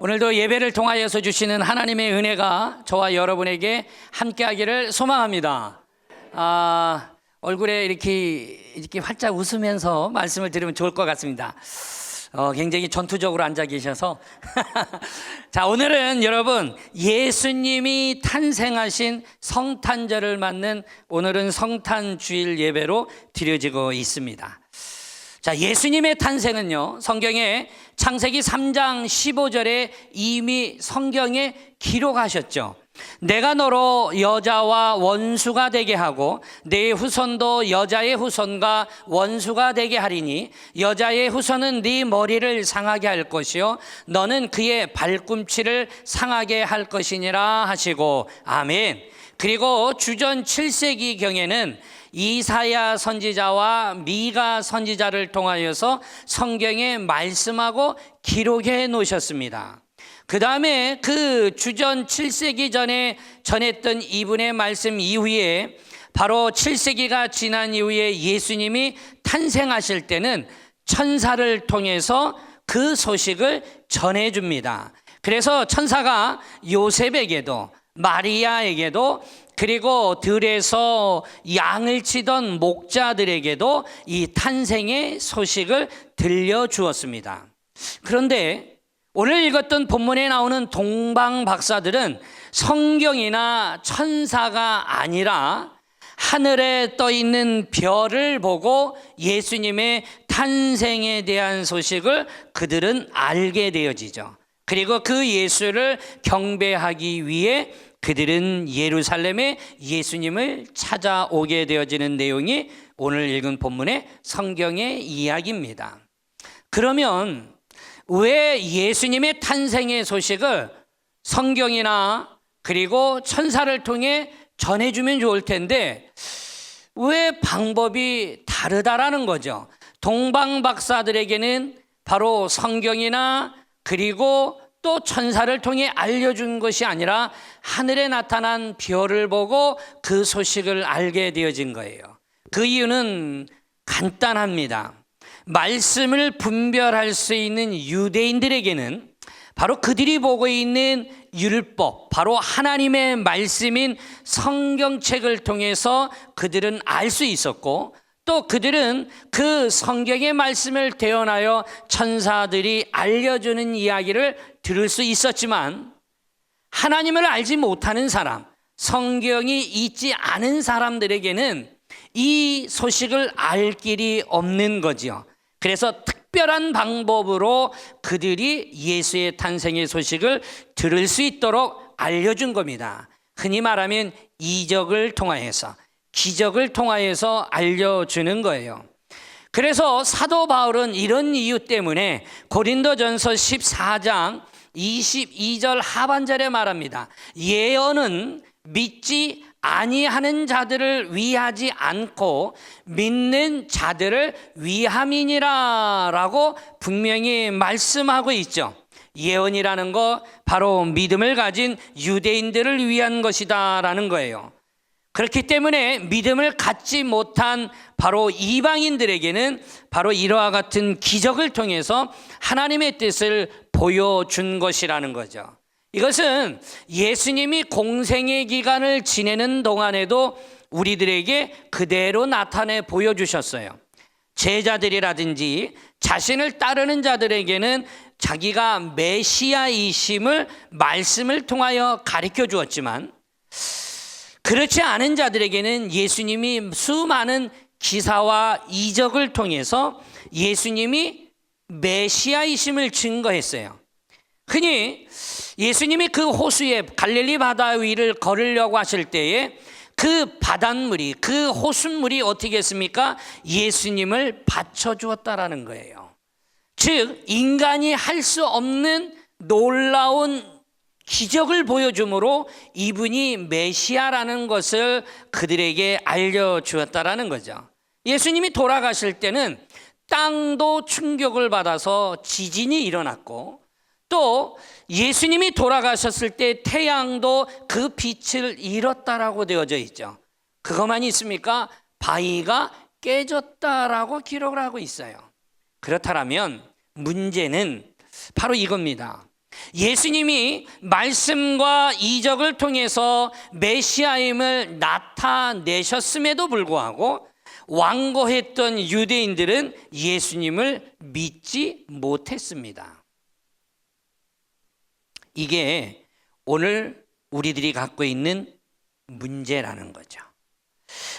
오늘도 예배를 통하여서 주시는 하나님의 은혜가 저와 여러분에게 함께하기를 소망합니다. 얼굴에 이렇게 활짝 웃으면서 말씀을 들으면 좋을 것 같습니다. 굉장히 전투적으로 앉아 계셔서 자, 오늘은 여러분 예수님이 탄생하신 성탄절을 맞는 오늘은 성탄주일 예배로 드려지고 있습니다. 자, 예수님의 탄생은요, 성경에 창세기 3장 15절에 이미 성경에 기록하셨죠. 내가 너로 여자와 원수가 되게 하고 네 후손도 여자의 후손과 원수가 되게 하리니 여자의 후손은 네 머리를 상하게 할 것이요 너는 그의 발꿈치를 상하게 할 것이니라 하시고, 아멘. 그리고 주전 7세기경에는 이사야 선지자와 미가 선지자를 통하여서 성경에 말씀하고 기록해 놓으셨습니다. 그 다음에 그 주전 7세기 전에 전했던 이분의 말씀 이후에 바로 7세기가 지난 이후에 예수님이 탄생하실 때는 천사를 통해서 그 소식을 전해줍니다. 그래서 천사가 요셉에게도 마리아에게도 그리고 들에서 양을 치던 목자들에게도 이 탄생의 소식을 들려주었습니다. 그런데 오늘 읽었던 본문에 나오는 동방 박사들은 성경이나 천사가 아니라 하늘에 떠 있는 별을 보고 예수님의 탄생에 대한 소식을 그들은 알게 되어지죠. 그리고 그 예수를 경배하기 위해 그들은 예루살렘에 예수님을 찾아오게 되어지는 내용이 오늘 읽은 본문의 성경의 이야기입니다. 그러면 왜 예수님의 탄생의 소식을 성경이나 그리고 천사를 통해 전해주면 좋을 텐데 왜 방법이 다르다라는 거죠. 동방 박사들에게는 바로 성경이나 그리고 또 천사를 통해 알려준 것이 아니라 하늘에 나타난 별을 보고 그 소식을 알게 되어진 거예요. 그 이유는 간단합니다. 말씀을 분별할 수 있는 유대인들에게는 바로 그들이 보고 있는 율법, 바로 하나님의 말씀인 성경책을 통해서 그들은 알 수 있었고, 또 그들은 그 성경의 말씀을 대언하여 천사들이 알려주는 이야기를 들을 수 있었지만, 하나님을 알지 못하는 사람, 성경이 있지 않은 사람들에게는 이 소식을 알 길이 없는 거지요. 그래서 특별한 방법으로 그들이 예수의 탄생의 소식을 들을 수 있도록 알려준 겁니다. 흔히 말하면 이적을 통하여서, 기적을 통하여서 알려주는 거예요. 그래서 사도 바울은 이런 이유 때문에 고린도전서 14장 22절 하반절에 말합니다. 예언은 믿지 아니하는 자들을 위하지 않고 믿는 자들을 위함이니라 라고 분명히 말씀하고 있죠. 예언이라는 거 바로 믿음을 가진 유대인들을 위한 것이다 라는 거예요. 그렇기 때문에 믿음을 갖지 못한 바로 이방인들에게는 바로 이러한 같은 기적을 통해서 하나님의 뜻을 보여준 것이라는 거죠. 이것은 예수님이 공생의 기간을 지내는 동안에도 우리들에게 그대로 나타내 보여주셨어요. 제자들이라든지 자신을 따르는 자들에게는 자기가 메시아이심을 말씀을 통하여 가르쳐 주었지만, 그렇지 않은 자들에게는 예수님이 수많은 기사와 이적을 통해서 예수님이 메시아이심을 증거했어요. 흔히 예수님이 그 호수에 갈릴리 바다 위를 걸으려고 하실 때에 그 바닷물이, 그 호수물이 어떻게 했습니까? 예수님을 받쳐주었다라는 거예요. 즉 인간이 할 수 없는 놀라운 기적을 보여줌으로 이분이 메시아라는 것을 그들에게 알려주었다라는 거죠. 예수님이 돌아가실 때는 땅도 충격을 받아서 지진이 일어났고, 또 예수님이 돌아가셨을 때 태양도 그 빛을 잃었다라고 되어져 있죠. 그것만이 있습니까? 바위가 깨졌다라고 기록을 하고 있어요. 그렇다면 문제는 바로 이겁니다. 예수님이 말씀과 이적을 통해서 메시아임을 나타내셨음에도 불구하고 완고했던 유대인들은 예수님을 믿지 못했습니다. 이게 오늘 우리들이 갖고 있는 문제라는 거죠.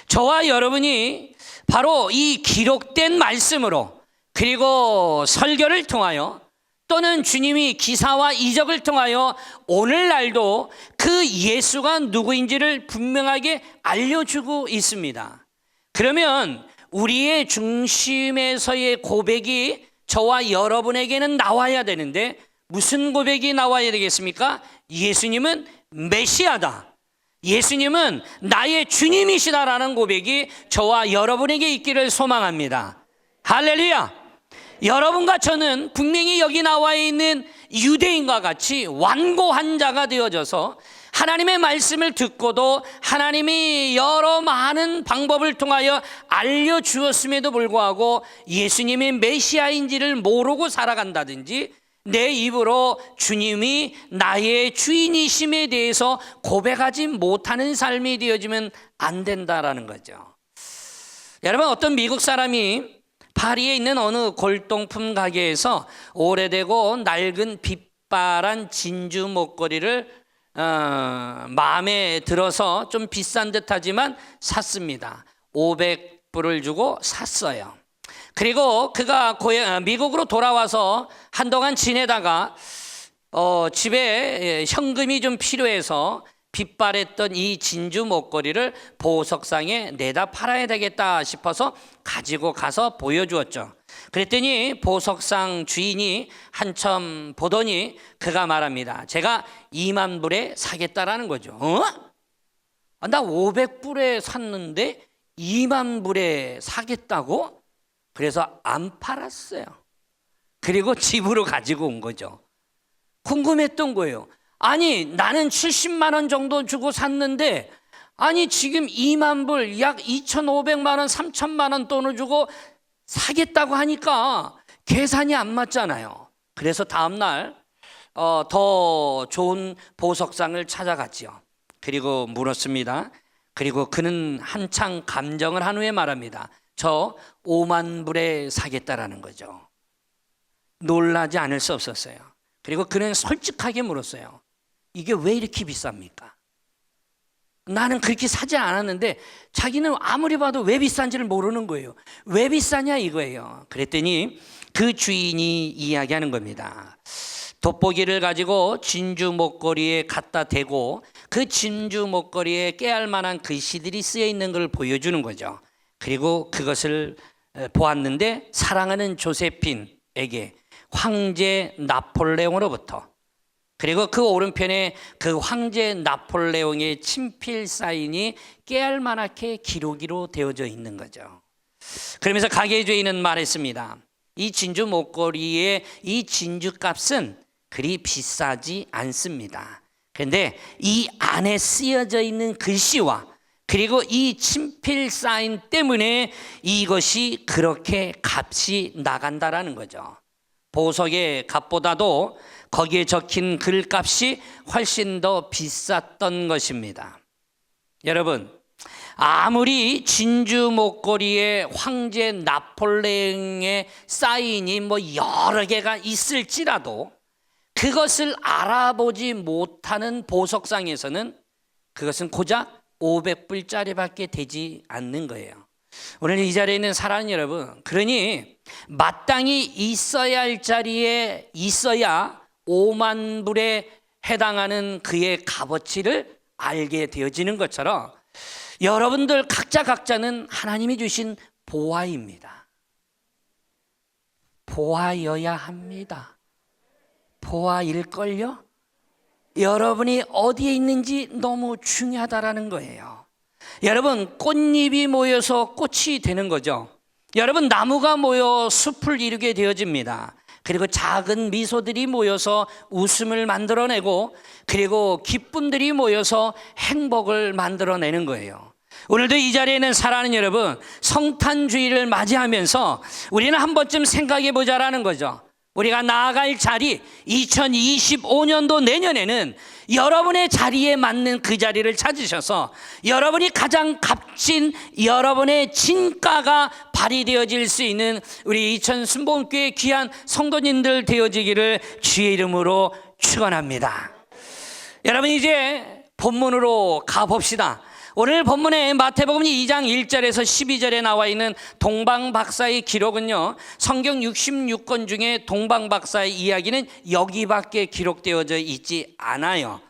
저와 여러분이 바로 이 기록된 말씀으로, 그리고 설교를 통하여, 또는 주님이 기사와 이적을 통하여 오늘날도 그 예수가 누구인지를 분명하게 알려주고 있습니다. 그러면 우리의 중심에서의 고백이 저와 여러분에게는 나와야 되는데, 무슨 고백이 나와야 되겠습니까? 예수님은 메시아다, 예수님은 나의 주님이시다라는 고백이 저와 여러분에게 있기를 소망합니다. 할렐루야! 여러분과 저는 분명히 여기 나와 있는 유대인과 같이 완고한 자가 되어져서 하나님의 말씀을 듣고도 하나님이 여러 많은 방법을 통하여 알려주었음에도 불구하고 예수님이 메시아인지를 모르고 살아간다든지, 내 입으로 주님이 나의 주인이심에 대해서 고백하지 못하는 삶이 되어지면 안 된다라는 거죠. 여러분, 어떤 미국 사람이 파리에 있는 어느 골동품 가게에서 오래되고 낡은 빛바란 진주 목걸이를 마음에 들어서 좀 비싼 듯하지만 샀습니다. 500불을 주고 샀어요. 그리고 그가 미국으로 돌아와서 한동안 지내다가 집에 현금이 좀 필요해서 빛바랬던 이 진주 목걸이를 보석상에 내다 팔아야 되겠다 싶어서 가지고 가서 보여주었죠. 그랬더니 보석상 주인이 한참 보더니 그가 말합니다. 제가 2만 불에 사겠다라는 거죠. 나 500불에 샀는데 2만 불에 사겠다고? 그래서 안 팔았어요. 그리고 집으로 가지고 온 거죠. 궁금했던 거예요. 아니, 나는 70만 원 정도 주고 샀는데, 아니 지금 2만 불, 약 2,500만 원, 3천만 원 돈을 주고 사겠다고 하니까 계산이 안 맞잖아요. 그래서 다음날 더 좋은 보석상을 찾아갔지요. 그리고 물었습니다. 그리고 그는 한창 감정을 한 후에 말합니다. 저 5만 불에 사겠다라는 거죠. 놀라지 않을 수 없었어요. 그리고 그는 솔직하게 물었어요. 이게 왜 이렇게 비쌉니까? 나는 그렇게 사지 않았는데, 자기는 아무리 봐도 왜 비싼지를 모르는 거예요. 왜 비싸냐 이거예요. 그랬더니 그 주인이 이야기하는 겁니다. 돋보기를 가지고 진주 목걸이에 갖다 대고 그 진주 목걸이에 깨알 만한 글씨들이 쓰여 있는 걸 보여주는 거죠. 그리고 그것을 보았는데 사랑하는 조세핀에게 황제 나폴레옹으로부터, 그리고 그 오른편에 그 황제 나폴레옹의 친필 사인이 깨알만하게 기록으로 되어져 있는 거죠. 그러면서 가게 주인은 말했습니다. 이 진주 목걸이의 이 진주 값은 그리 비싸지 않습니다. 그런데 이 안에 쓰여져 있는 글씨와 그리고 이 친필 사인 때문에 이것이 그렇게 값이 나간다라는 거죠. 보석의 값보다도 거기에 적힌 글값이 훨씬 더 비쌌던 것입니다. 여러분, 아무리 진주 목걸이에 황제 나폴레옹의 사인이 여러 개가 있을지라도 그것을 알아보지 못하는 보석상에서는 그것은 고작 500불짜리밖에 되지 않는 거예요. 오늘 이 자리에 있는 사랑하는 여러분, 그러니 마땅히 있어야 할 자리에 있어야 5만 불에 해당하는 그의 값어치를 알게 되어지는 것처럼 여러분들 각자는 하나님이 주신 보화입니다. 보화여야 합니다. 보화일걸요? 여러분이 어디에 있는지 너무 중요하다라는 거예요. 여러분, 꽃잎이 모여서 꽃이 되는 거죠. 여러분, 나무가 모여 숲을 이루게 되어집니다. 그리고 작은 미소들이 모여서 웃음을 만들어내고, 그리고 기쁨들이 모여서 행복을 만들어내는 거예요. 오늘도 이 자리에는 사랑하는 여러분, 성탄주의를 맞이하면서 우리는 한 번쯤 생각해 보자라는 거죠. 우리가 나아갈 자리 2025년도 내년에는 여러분의 자리에 맞는 그 자리를 찾으셔서 여러분이 가장 값진 여러분의 진가가 발휘되어질 수 있는 우리 이천 순복음교회 귀한 성도님들 되어지기를 주의 이름으로 축원합니다. 여러분, 이제 본문으로 가봅시다. 오늘 본문에 마태복음 2장 1절에서 12절에 나와 있는 동방박사의 기록은요, 성경 66권 중에 동방박사의 이야기는 여기밖에 기록되어져 있지 않아요.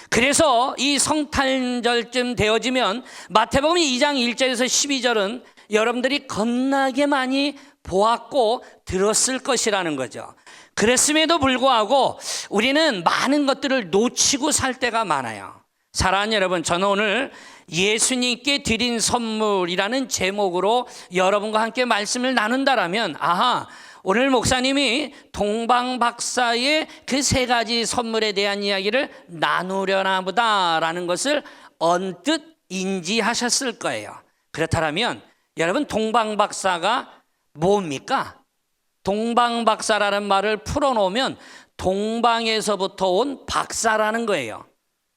그래서 이 성탄절쯤 되어지면 마태복음 2장 1절에서 12절은 여러분들이 겁나게 많이 보았고 들었을 것이라는 거죠. 그랬음에도 불구하고 우리는 많은 것들을 놓치고 살 때가 많아요. 사랑하는 여러분, 저는 오늘 예수님께 드린 선물이라는 제목으로 여러분과 함께 말씀을 나눈다라면, 아하, 오늘 목사님이 동방박사의 그 세 가지 선물에 대한 이야기를 나누려나 보다라는 것을 언뜻 인지하셨을 거예요. 그렇다면 여러분, 동방박사가 뭡니까? 동방박사라는 말을 풀어놓으면 동방에서부터 온 박사라는 거예요.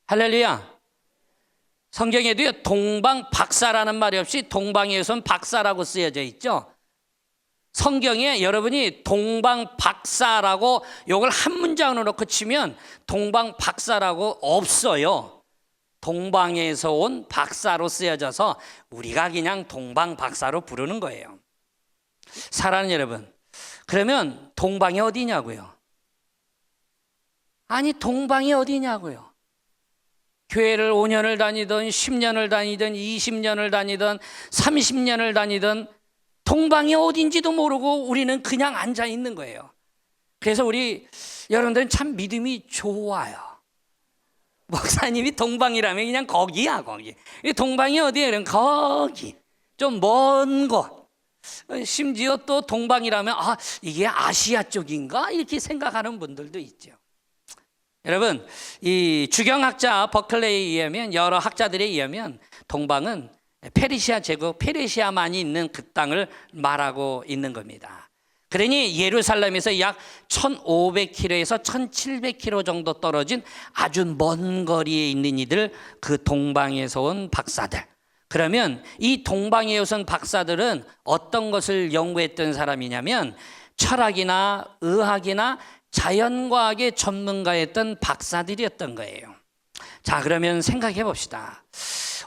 할렐루야. 성경에도요, 동방박사라는 말이 없이 동방에서 온 박사라고 쓰여져 있죠. 성경에 여러분이 동방박사라고 요걸 한 문장으로 놓고 치면 동방박사라고 없어요. 동방에서 온 박사로 쓰여져서 우리가 그냥 동방박사로 부르는 거예요. 사랑하는 여러분, 그러면 동방이 어디냐고요? 아니, 동방이 어디냐고요? 교회를 5년을 다니든 10년을 다니든 20년을 다니든 30년을 다니든 동방이 어딘지도 모르고 우리는 그냥 앉아 있는 거예요. 그래서 우리 여러분들은 참 믿음이 좋아요. 목사님이 동방이라면 그냥 거기야, 거기. 동방이 어디예요? 그럼 거기. 좀 먼 곳. 심지어 또 동방이라면 이게 아시아 쪽인가? 이렇게 생각하는 분들도 있죠. 여러분, 이 주경학자 버클레이에 의하면, 여러 학자들에 의하면 동방은 페르시아 제국, 페르시아만이 있는 그 땅을 말하고 있는 겁니다. 그러니 예루살렘에서 약 1500km에서 1700km 정도 떨어진 아주 먼 거리에 있는 이들, 그 동방에서 온 박사들. 그러면 이 동방에 온 박사들은 어떤 것을 연구했던 사람이냐면 철학이나 의학이나 자연과학의 전문가였던 박사들이었던 거예요. 자, 그러면 생각해 봅시다.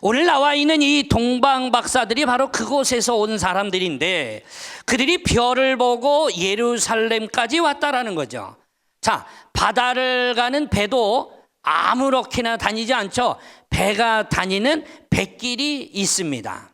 오늘 나와 있는 이 동방 박사들이 바로 그곳에서 온 사람들인데 그들이 별을 보고 예루살렘까지 왔다라는 거죠. 자, 바다를 가는 배도 아무렇게나 다니지 않죠. 배가 다니는 뱃길이 있습니다.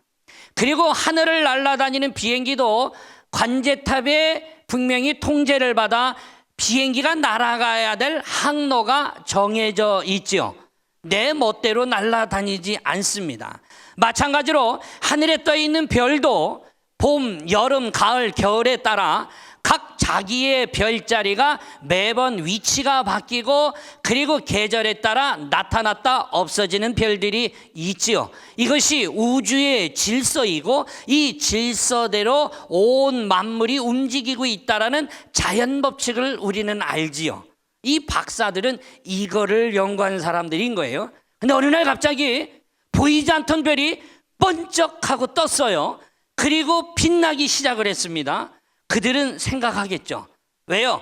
그리고 하늘을 날아다니는 비행기도 관제탑에 분명히 통제를 받아 비행기가 날아가야 될 항로가 정해져 있죠. 내 멋대로 날아다니지 않습니다. 마찬가지로 하늘에 떠 있는 별도 봄, 여름, 가을, 겨울에 따라 각 자기의 별자리가 매번 위치가 바뀌고 그리고 계절에 따라 나타났다 없어지는 별들이 있지요. 이것이 우주의 질서이고 이 질서대로 온 만물이 움직이고 있다라는 자연 법칙을 우리는 알지요. 이 박사들은 이거를 연구한 사람들인 거예요. 근데 어느 날 갑자기 보이지 않던 별이 번쩍하고 떴어요. 그리고 빛나기 시작을 했습니다. 그들은 생각하겠죠. 왜요?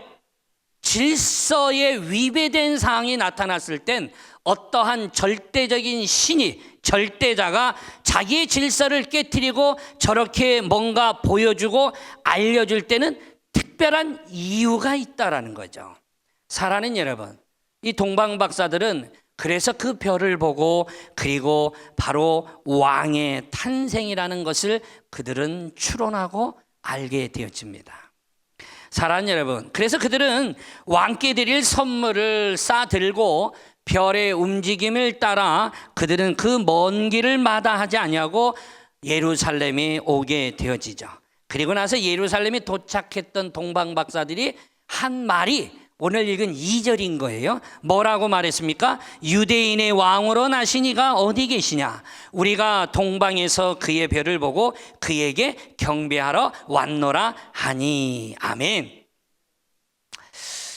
질서에 위배된 상황이 나타났을 땐 어떠한 절대적인 신이, 절대자가 자기의 질서를 깨트리고 저렇게 뭔가 보여주고 알려줄 때는 특별한 이유가 있다라는 거죠. 사랑하는 여러분, 이 동방 박사들은 그래서 그 별을 보고 그리고 바로 왕의 탄생이라는 것을 그들은 추론하고 알게 되어집니다. 사랑하는 여러분, 그래서 그들은 왕께 드릴 선물을 싸들고 별의 움직임을 따라 그들은 그 먼 길을 마다하지 아니하고 예루살렘에 오게 되어지죠. 그리고 나서 예루살렘에 도착했던 동방 박사들이 한 말이 오늘 읽은 2절인 거예요. 뭐라고 말했습니까? 유대인의 왕으로 나신 이가 어디 계시냐? 우리가 동방에서 그의 별을 보고 그에게 경배하러 왔노라 하니. 아멘.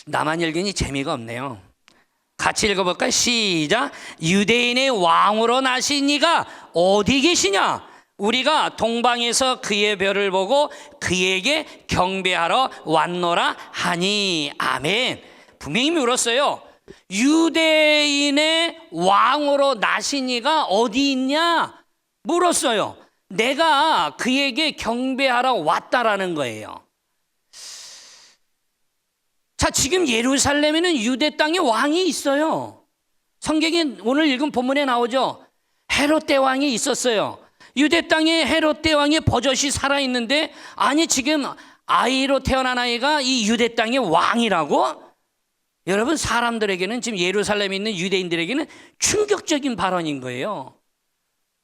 나만 읽으니 재미가 없네요. 같이 읽어볼까요? 시작. 유대인의 왕으로 나신 이가 어디 계시냐? 우리가 동방에서 그의 별을 보고 그에게 경배하러 왔노라 하니. 아멘. 분명히 물었어요. 유대인의 왕으로 나신 이가 어디 있냐? 물었어요. 내가 그에게 경배하러 왔다라는 거예요. 자, 지금 예루살렘에는 유대 땅에 왕이 있어요. 성경에 오늘 읽은 본문에 나오죠. 헤롯 대왕이 있었어요. 유대 땅에 헤롯 대왕의 버젓이 살아있는데, 아니 지금 아이로 태어난 아이가 이 유대 땅의 왕이라고? 여러분, 사람들에게는, 지금 예루살렘에 있는 유대인들에게는 충격적인 발언인 거예요.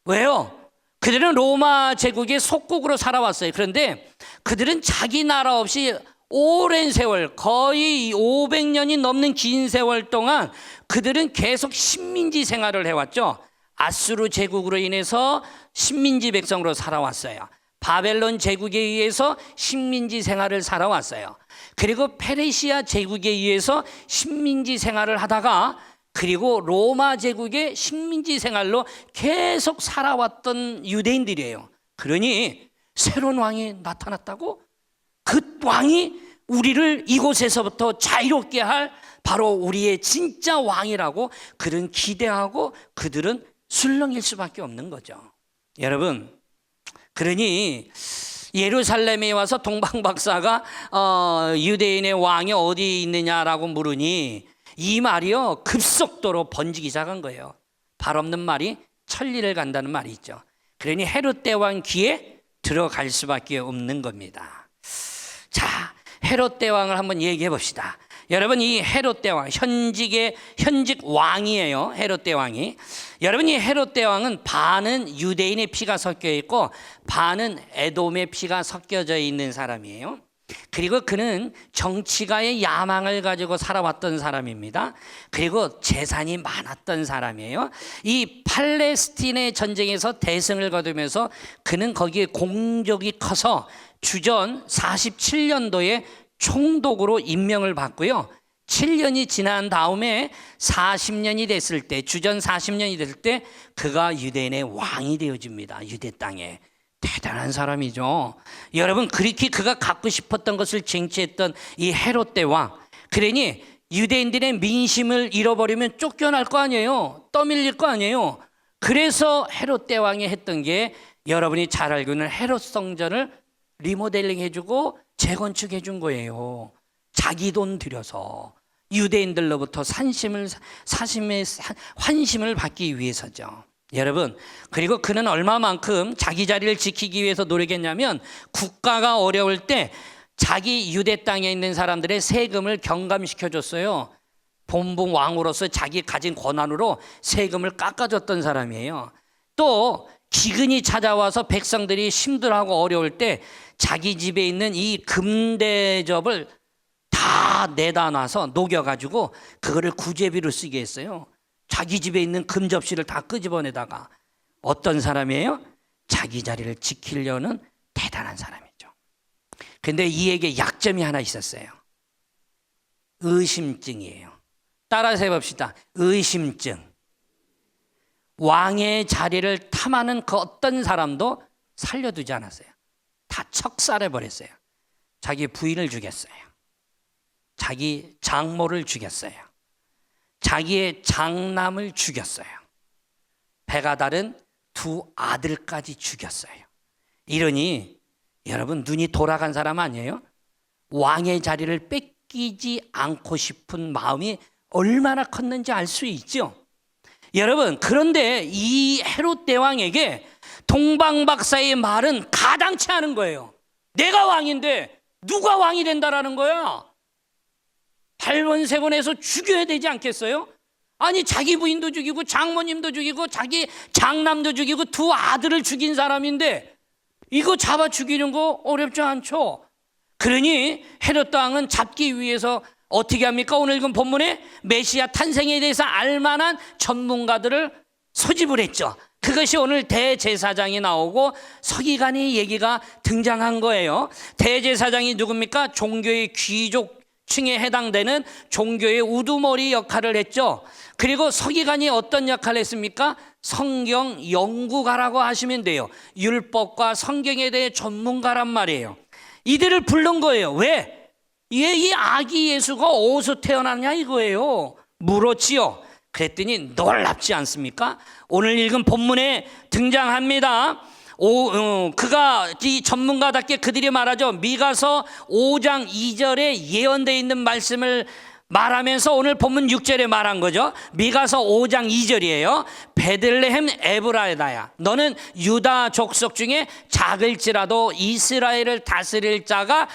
왜요? 그들은 로마 제국의 속국으로 살아왔어요. 그런데 그들은 자기 나라 없이 오랜 세월, 거의 500년이 넘는 긴 세월 동안 그들은 계속 식민지 생활을 해왔죠. 아수르 제국으로 인해서 식민지 백성으로 살아왔어요. 바벨론 제국에 의해서 식민지 생활을 살아왔어요. 그리고 페르시아 제국에 의해서 식민지 생활을 하다가, 그리고 로마 제국의 식민지 생활로 계속 살아왔던 유대인들이에요. 그러니 새로운 왕이 나타났다고? 그 왕이 우리를 이곳에서부터 자유롭게 할 바로 우리의 진짜 왕이라고 그들은 기대하고 그들은 술렁일 수밖에 없는 거죠. 여러분, 그러니 예루살렘에 와서 동방박사가 유대인의 왕이 어디 있느냐라고 물으니 이 말이요 급속도로 번지기 시작한 거예요. 발 없는 말이 천리를 간다는 말이 있죠. 그러니 헤롯 대왕 귀에 들어갈 수밖에 없는 겁니다. 자, 헤롯 대왕을 한번 얘기해 봅시다. 여러분, 이 헤롯 대왕 현직 왕이에요. 헤롯 대왕이. 여러분, 이 헤롯 대왕은 반은 유대인의 피가 섞여 있고 반은 에돔의 피가 섞여져 있는 사람이에요. 그리고 그는 정치가의 야망을 가지고 살아왔던 사람입니다. 그리고 재산이 많았던 사람이에요. 이 팔레스틴의 전쟁에서 대승을 거두면서 그는 거기에 공적이 커서 주전 47년도에 총독으로 임명을 받고요. 7년이 지난 다음에 40년이 됐을 때, 주전 40년이 됐을 때 그가 유대인의 왕이 되어집니다. 유대 땅에. 대단한 사람이죠. 여러분, 그렇게 그가 갖고 싶었던 것을 쟁취했던 이 헤롯 대왕. 그러니 유대인들의 민심을 잃어버리면 쫓겨날 거 아니에요. 떠밀릴 거 아니에요. 그래서 헤롯 대왕이 했던 게, 여러분이 잘 알고 있는 헤롯 성전을 리모델링 해주고 재건축해 준 거예요. 자기 돈 들여서 유대인들로부터 환심을 받기 위해서죠. 여러분, 그리고 그는 얼마만큼 자기 자리를 지키기 위해서 노력했냐면, 국가가 어려울 때 자기 유대 땅에 있는 사람들의 세금을 경감시켜 줬어요. 본분 왕으로서 자기 가진 권한으로 세금을 깎아줬던 사람이에요. 또 기근이 찾아와서 백성들이 힘들어하고 어려울 때 자기 집에 있는 이 금대접을 다 내다 놔서 녹여가지고 그거를 구제비로 쓰게 했어요. 자기 집에 있는 금접시를 다 끄집어내다가. 어떤 사람이에요? 자기 자리를 지키려는 대단한 사람이죠. 근데 이에게 약점이 하나 있었어요. 의심증이에요. 따라서 해봅시다. 의심증. 왕의 자리를 탐하는 그 어떤 사람도 살려두지 않았어요. 다 척살해버렸어요. 자기 부인을 죽였어요. 자기 장모를 죽였어요. 자기의 장남을 죽였어요. 배가 다른 두 아들까지 죽였어요. 이러니 여러분, 눈이 돌아간 사람 아니에요? 왕의 자리를 뺏기지 않고 싶은 마음이 얼마나 컸는지 알 수 있죠. 여러분, 그런데 이 헤롯 대왕에게 동방박사의 말은 가당치 않은 거예요. 내가 왕인데 누가 왕이 된다라는 거야? 발본색원해서 죽여야 되지 않겠어요? 아니, 자기 부인도 죽이고 장모님도 죽이고 자기 장남도 죽이고 두 아들을 죽인 사람인데 이거 잡아 죽이는 거 어렵지 않죠? 그러니 헤롯 왕은 잡기 위해서 어떻게 합니까? 오늘 읽은 본문에 메시아 탄생에 대해서 알만한 전문가들을 소집을 했죠. 그것이 오늘 대제사장이 나오고 서기관의 얘기가 등장한 거예요. 대제사장이 누굽니까? 종교의 귀족 층에 해당되는 종교의 우두머리 역할을 했죠. 그리고 서기관이 어떤 역할을 했습니까? 성경 연구가라고 하시면 돼요. 율법과 성경에 대해 전문가란 말이에요. 이들을 부른 거예요. 왜? 이 아기 예수가 어디서 태어났냐 이거예요. 물었지요. 그랬더니 놀랍지 않습니까? 오늘 읽은 본문에 등장합니다. 그가 이 전문가답게 그들이 말하죠. 미가서 5장 2절에 예언되어 있는 말씀을 말하면서 오늘 본문 6절에 말한 거죠. 미가서 5장 2절이에요. 베들레헴 에브라다야, 너는 유다 족속 중에 작을지라도 이스라엘을 다스릴 자가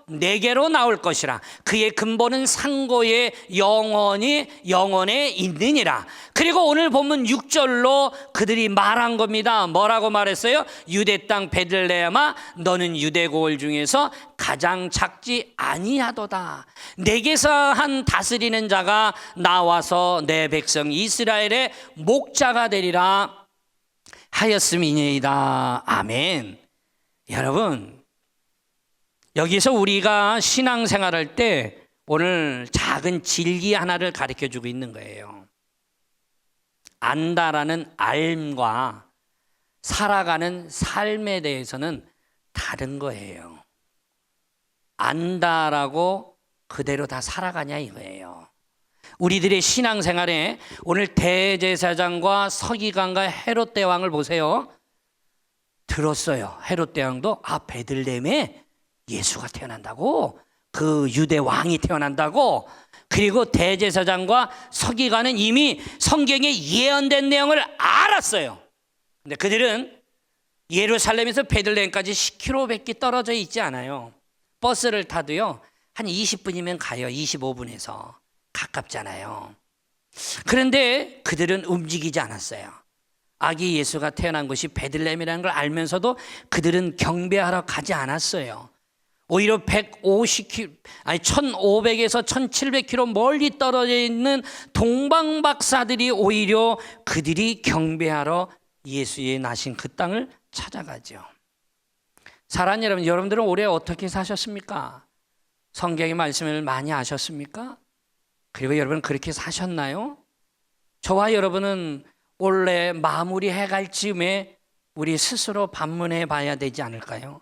내게로 나올 것이라. 그의 근본은 상고의 영원에 있느니라. 그리고 오늘 본문 6절로 그들이 말한 겁니다. 뭐라고 말했어요? 유대 땅 베들레헴아, 너는 유대 고을 중에서 가장 작지 아니하도다. 내게서 한 다스리는 자가 나와서 내 백성 이스라엘의 목자가 되리라 하였음이니이다. 아멘. 여러분, 여기서 우리가 신앙생활할 때 오늘 작은 진리 하나를 가르쳐주고 있는 거예요. 안다라는 알과 살아가는 삶에 대해서는 다른 거예요. 안다라고 그대로 다 살아가냐 이거예요. 우리들의 신앙생활에 오늘 대제사장과 서기관과 헤롯 대왕을 보세요. 들었어요. 헤롯 대왕도 베들레헴에 예수가 태어난다고, 그 유대 왕이 태어난다고. 그리고 대제사장과 서기관은 이미 성경에 예언된 내용을 알았어요. 근데 그들은 예루살렘에서 베들레헴까지 10km밖에 떨어져 있지 않아요. 버스를 타도요 한 20분이면 가요. 25분에서 가깝잖아요. 그런데 그들은 움직이지 않았어요. 아기 예수가 태어난 곳이 베들레헴이라는 걸 알면서도 그들은 경배하러 가지 않았어요. 오히려 1500에서 1700km 멀리 떨어져 있는 동방박사들이 오히려 그들이 경배하러 예수의 나신 그 땅을 찾아가죠. 사랑하는 여러분, 여러분들은 올해 어떻게 사셨습니까? 성경의 말씀을 많이 아셨습니까? 그리고 여러분 그렇게 사셨나요? 저와 여러분은 올해 마무리 해갈 즈음에 우리 스스로 반문해 봐야 되지 않을까요?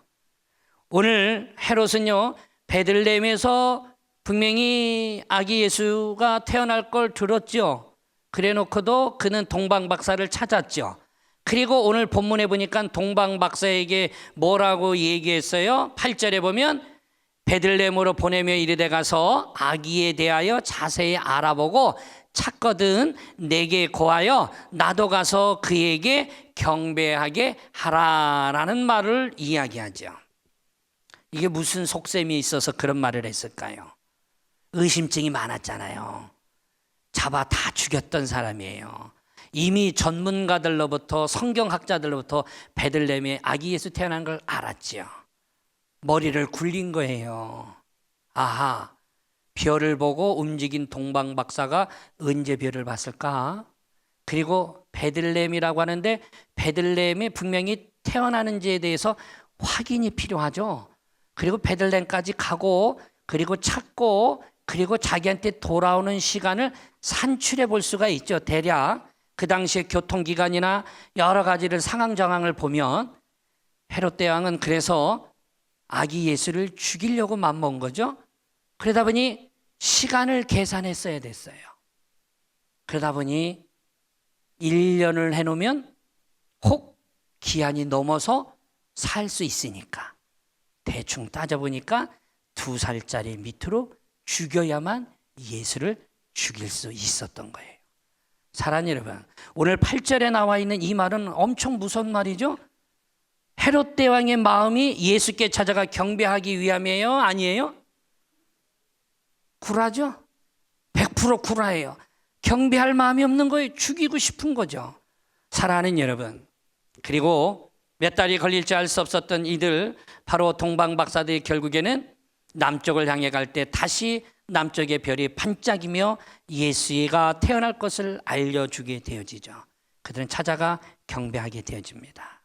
오늘 헤롯은요 베들레헴에서 분명히 아기 예수가 태어날 걸 들었죠. 그래 놓고도 그는 동방박사를 찾았죠. 그리고 오늘 본문에 보니까 동방박사에게 뭐라고 얘기했어요? 8절에 보면 베들레헴으로 보내며 이르되 가서 아기에 대하여 자세히 알아보고 찾거든 내게 고하여 나도 가서 그에게 경배하게 하라라는 말을 이야기하죠. 이게 무슨 속셈이 있어서 그런 말을 했을까요? 의심증이 많았잖아요. 잡아 다 죽였던 사람이에요. 이미 전문가들로부터 성경학자들로부터 베들레헴에 아기 예수 태어난 걸 알았지요. 머리를 굴린 거예요. 아하, 별을 보고 움직인 동방박사가 언제 별을 봤을까? 그리고 베들레헴이라고 하는데 베들레헴이 분명히 태어나는지에 대해서 확인이 필요하죠. 그리고 베들레헴까지 가고 그리고 찾고 그리고 자기한테 돌아오는 시간을 산출해 볼 수가 있죠. 대략 그 당시에 교통기관이나 여러 가지를 상황 정황을 보면 헤롯 대왕은 그래서 아기 예수를 죽이려고 맘먹은 거죠. 그러다 보니 시간을 계산했어야 됐어요. 그러다 보니 1년을 해놓으면 혹 기한이 넘어서 살 수 있으니까 대충 따져보니까 2살짜리 밑으로 죽여야만 예수를 죽일 수 있었던 거예요. 사랑하는 여러분, 오늘 8절에 나와 있는 이 말은 엄청 무서운 말이죠. 헤롯 대왕의 마음이 예수께 찾아가 경배하기 위함이에요? 아니에요? 구라죠? 100% 구라예요. 경배할 마음이 없는 거예요. 죽이고 싶은 거죠. 사랑하는 여러분, 그리고 몇 달이 걸릴지 알 수 없었던 이들, 바로 동방박사들이 결국에는 남쪽을 향해 갈 때 다시 남쪽의 별이 반짝이며 예수가 태어날 것을 알려주게 되어지죠. 그들은 찾아가 경배하게 되어집니다.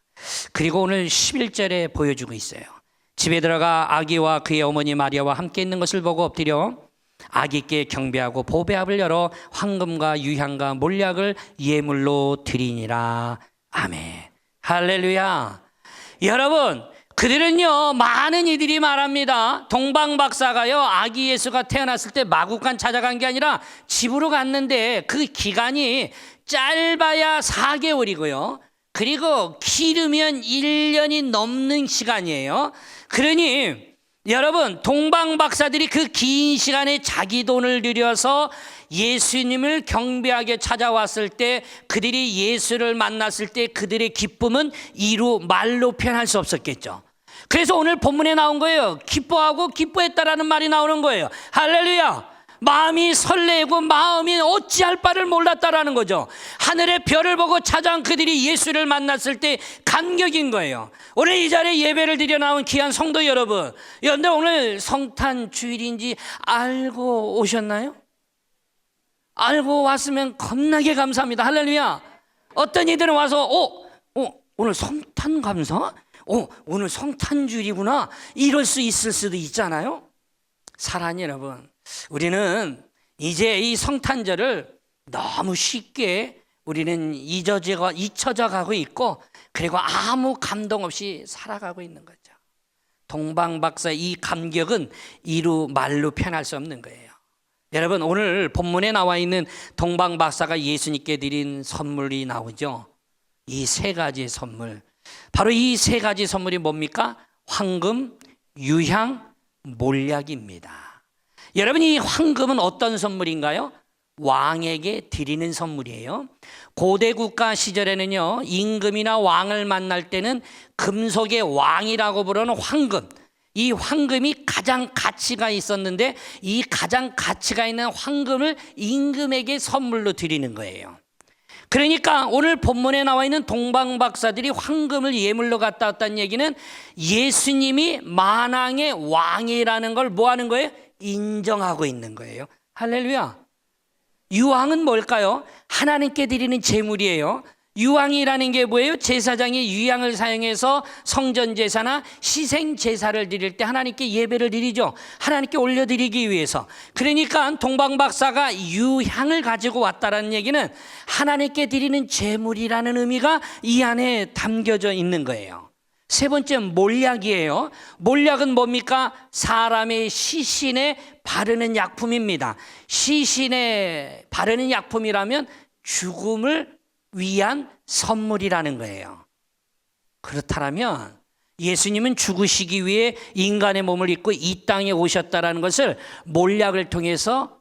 그리고 오늘 11절에 보여주고 있어요. 집에 들어가 아기와 그의 어머니 마리아와 함께 있는 것을 보고 엎드려 아기께 경배하고 보배압을 열어 황금과 유향과 몰약을 예물로 드리니라. 아멘. 할렐루야. 여러분, 그들은요 많은 이들이 말합니다. 동방박사가요 아기 예수가 태어났을 때 마구간 찾아간 게 아니라 집으로 갔는데 그 기간이 짧아야 4개월이고요. 그리고 길으면 1년이 넘는 시간이에요. 그러니 여러분, 동방박사들이 그 긴 시간에 자기 돈을 들여서 예수님을 경배하게 찾아왔을 때, 그들이 예수를 만났을 때 그들의 기쁨은 이루 말로 표현할 수 없었겠죠. 그래서 오늘 본문에 나온 거예요. 기뻐하고 기뻐했다라는 말이 나오는 거예요. 할렐루야. 마음이 설레고 마음이 어찌할 바를 몰랐다라는 거죠. 하늘의 별을 보고 찾아온 그들이 예수를 만났을 때 감격인 거예요. 오늘 이 자리에 예배를 드려 나온 귀한 성도 여러분, 그런데 오늘 성탄 주일인지 알고 오셨나요? 알고 왔으면 겁나게 감사합니다. 할렐루야. 어떤 이들은 와서 오늘 성탄 감사? 오늘 성탄 주일이구나, 이럴 수 있을 수도 있잖아요. 사랑하는 여러분, 우리는 이제 이 성탄절을 너무 쉽게 우리는 잊혀져 가고 있고, 그리고 아무 감동 없이 살아가고 있는 거죠. 동방박사의 이 감격은 이루 말로 표현할 수 없는 거예요. 여러분, 오늘 본문에 나와 있는 동방박사가 예수님께 드린 선물이 나오죠. 이 세 가지의 선물, 바로 이 세 가지 선물이 뭡니까? 황금, 유향, 몰약입니다. 여러분, 이 황금은 어떤 선물인가요? 왕에게 드리는 선물이에요. 고대 국가 시절에는요, 임금이나 왕을 만날 때는 금속의 왕이라고 부르는 황금, 이 황금이 가장 가치가 있었는데, 이 가장 가치가 있는 황금을 임금에게 선물로 드리는 거예요. 그러니까 오늘 본문에 나와 있는 동방박사들이 황금을 예물로 갖다 왔다는 얘기는 예수님이 만왕의 왕이라는 걸 뭐 하는 거예요? 인정하고 있는 거예요. 할렐루야. 유황은 뭘까요? 하나님께 드리는 제물이에요. 유황이라는 게 뭐예요? 제사장이 유향을 사용해서 성전 제사나 희생 제사를 드릴 때 하나님께 예배를 드리죠. 하나님께 올려드리기 위해서. 그러니까 동방박사가 유향을 가지고 왔다라는 얘기는 하나님께 드리는 제물이라는 의미가 이 안에 담겨져 있는 거예요. 세 번째, 몰약이에요. 몰약은 뭡니까? 사람의 시신에 바르는 약품입니다. 시신에 바르는 약품이라면 죽음을 위한 선물이라는 거예요. 그렇다면 예수님은 죽으시기 위해 인간의 몸을 입고 이 땅에 오셨다라는 것을 몰약을 통해서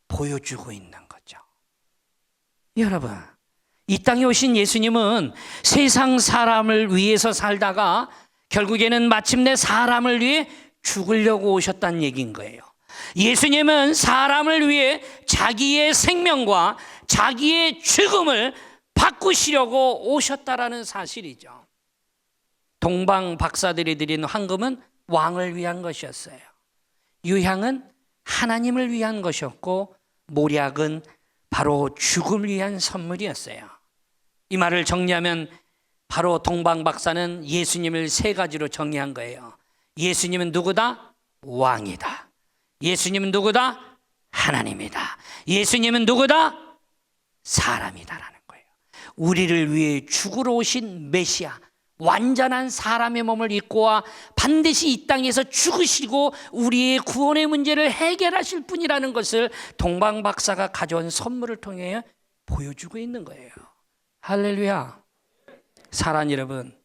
보여주고 있는 거죠. 여러분, 이 땅에 오신 예수님은 세상 사람을 위해서 살다가 결국에는 마침내 사람을 위해 죽으려고 오셨다는 얘기인 거예요. 예수님은 사람을 위해 자기의 생명과 자기의 죽음을 바꾸시려고 오셨다라는 사실이죠. 동방 박사들이 드린 황금은 왕을 위한 것이었어요. 유향은 하나님을 위한 것이었고, 몰약은 바로 죽음을 위한 선물이었어요. 이 말을 정리하면 바로 동방 박사는 예수님을 세 가지로 정의한 거예요. 예수님은 누구다? 왕이다. 예수님은 누구다? 하나님이다. 예수님은 누구다? 사람이다라는 거예요. 우리를 위해 죽으러 오신 메시아, 완전한 사람의 몸을 입고 와 반드시 이 땅에서 죽으시고 우리의 구원의 문제를 해결하실 분이라는 것을 동방 박사가 가져온 선물을 통해 보여주고 있는 거예요. 할렐루야. 사랑하는 여러분,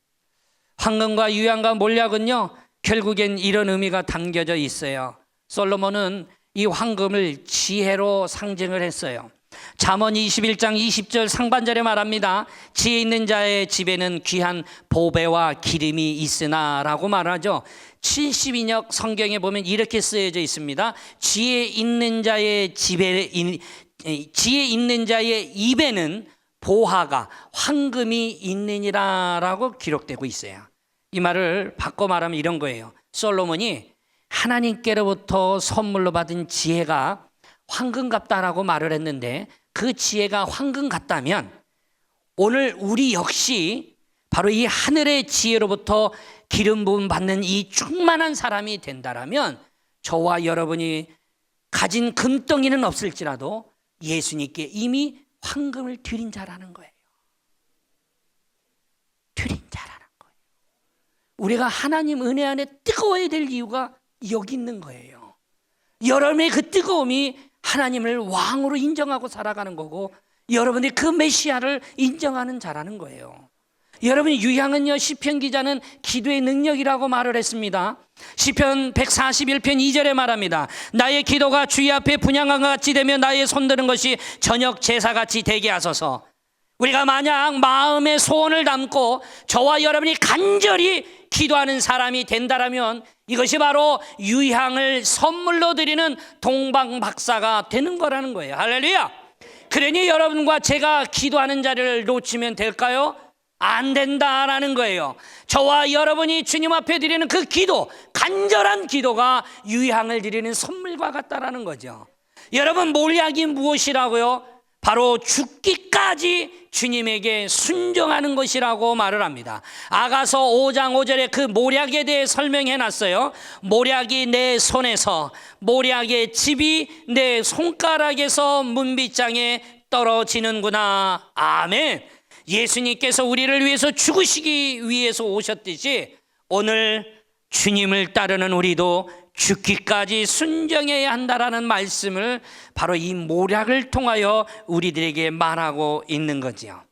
황금과 유향과 몰약은요, 결국엔 이런 의미가 담겨져 있어요. 솔로몬은 이 황금을 지혜로 상징을 했어요. 잠언 21장 20절 상반절에 말합니다. 지혜 있는 자의 집에는 귀한 보배와 기름이 있으나 라고 말하죠. 72역 성경에 보면 이렇게 쓰여져 있습니다. 지혜 있는 자의 입에는 보화가, 황금이 있느니라 라고 기록되고 있어요. 이 말을 바꿔 말하면 이런 거예요. 솔로몬이 하나님께로부터 선물로 받은 지혜가 황금 같다라고 말을 했는데, 그 지혜가 황금 같다면 오늘 우리 역시 바로 이 하늘의 지혜로부터 기름 부음 받는 이 충만한 사람이 된다라면 저와 여러분이 가진 금덩이는 없을지라도 예수님께 이미 황금을 드린 자라는 거예요. 드린 자라는 거예요. 우리가 하나님 은혜 안에 뜨거워야 될 이유가 여기 있는 거예요. 여러분의 그 뜨거움이 하나님을 왕으로 인정하고 살아가는 거고, 여러분이 그 메시아를 인정하는 자라는 거예요. 여러분의 유향은요, 시편 기자는 기도의 능력이라고 말을 했습니다. 시편 141편 2절에 말합니다. 나의 기도가 주의 앞에 분향한 것 같이 되며 나의 손드는 것이 저녁 제사같이 되게 하소서. 우리가 만약 마음의 소원을 담고 저와 여러분이 간절히 기도하는 사람이 된다라면 이것이 바로 유향을 선물로 드리는 동방박사가 되는 거라는 거예요. 할렐루야. 그러니 여러분과 제가 기도하는 자리를 놓치면 될까요? 안 된다라는 거예요. 저와 여러분이 주님 앞에 드리는 그 기도, 간절한 기도가 유향을 드리는 선물과 같다라는 거죠. 여러분, 몰약이 무엇이라고요? 바로 죽기까지 주님에게 순종하는 것이라고 말을 합니다. 아가서 5장 5절에 그 모략에 대해 설명해 놨어요. 모략이 내 손에서, 모략의 집이 내 손가락에서 문빗장에 떨어지는구나. 아멘. 예수님께서 우리를 위해서 죽으시기 위해서 오셨듯이 오늘 주님을 따르는 우리도 죽기까지 순종해야 한다라는 말씀을 바로 이 모략을 통하여 우리들에게 말하고 있는 거지요.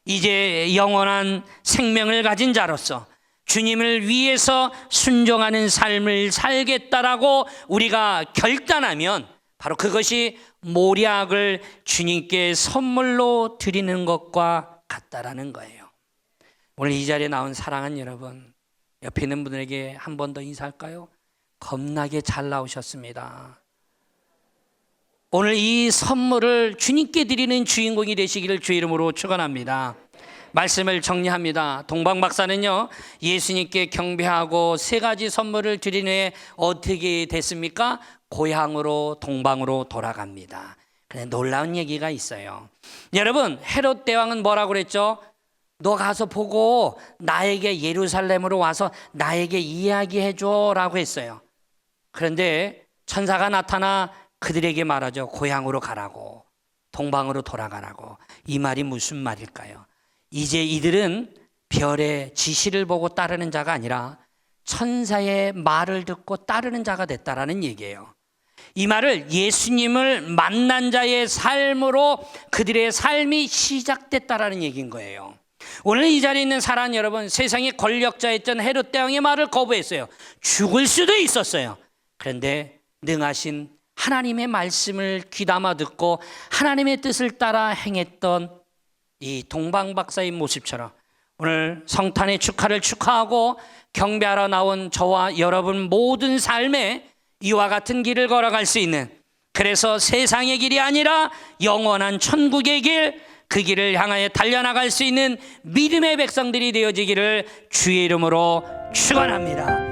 이제 영원한 생명을 가진 자로서 주님을 위해서 순종하는 삶을 살겠다라고 우리가 결단하면 바로 그것이 모략을 주님께 선물로 드리는 것과 같다라는 거예요. 오늘 이 자리에 나온 사랑하는 여러분, 옆에 있는 분들에게 한 번 더 인사할까요? 겁나게 잘 나오셨습니다. 오늘 이 선물을 주님께 드리는 주인공이 되시기를 주 이름으로 축원합니다. 말씀을 정리합니다. 동방박사는요, 예수님께 경배하고 세 가지 선물을 드린 후에 어떻게 됐습니까? 고향으로, 동방으로 돌아갑니다. 그런데 놀라운 얘기가 있어요. 여러분, 헤롯 대왕은 뭐라고 그랬죠? 너 가서 보고 나에게 예루살렘으로 와서 나에게 이야기해 줘라고 했어요. 그런데 천사가 나타나 그들에게 말하죠. 고향으로 가라고, 동방으로 돌아가라고. 이 말이 무슨 말일까요? 이제 이들은 별의 지시를 보고 따르는 자가 아니라 천사의 말을 듣고 따르는 자가 됐다라는 얘기예요. 이 말을 예수님을 만난 자의 삶으로 그들의 삶이 시작됐다라는 얘기인 거예요. 오늘 이 자리에 있는 사랑하는 여러분, 세상의 권력자였던 헤롯 대왕의 말을 거부했어요. 죽을 수도 있었어요. 그런데 능하신 하나님의 말씀을 귀담아 듣고 하나님의 뜻을 따라 행했던 이 동방박사의 모습처럼 오늘 성탄의 축하를 축하하고 경배하러 나온 저와 여러분 모든 삶에 이와 같은 길을 걸어갈 수 있는, 그래서 세상의 길이 아니라 영원한 천국의 길, 그 길을 향하여 달려나갈 수 있는 믿음의 백성들이 되어지기를 주의 이름으로 축원합니다.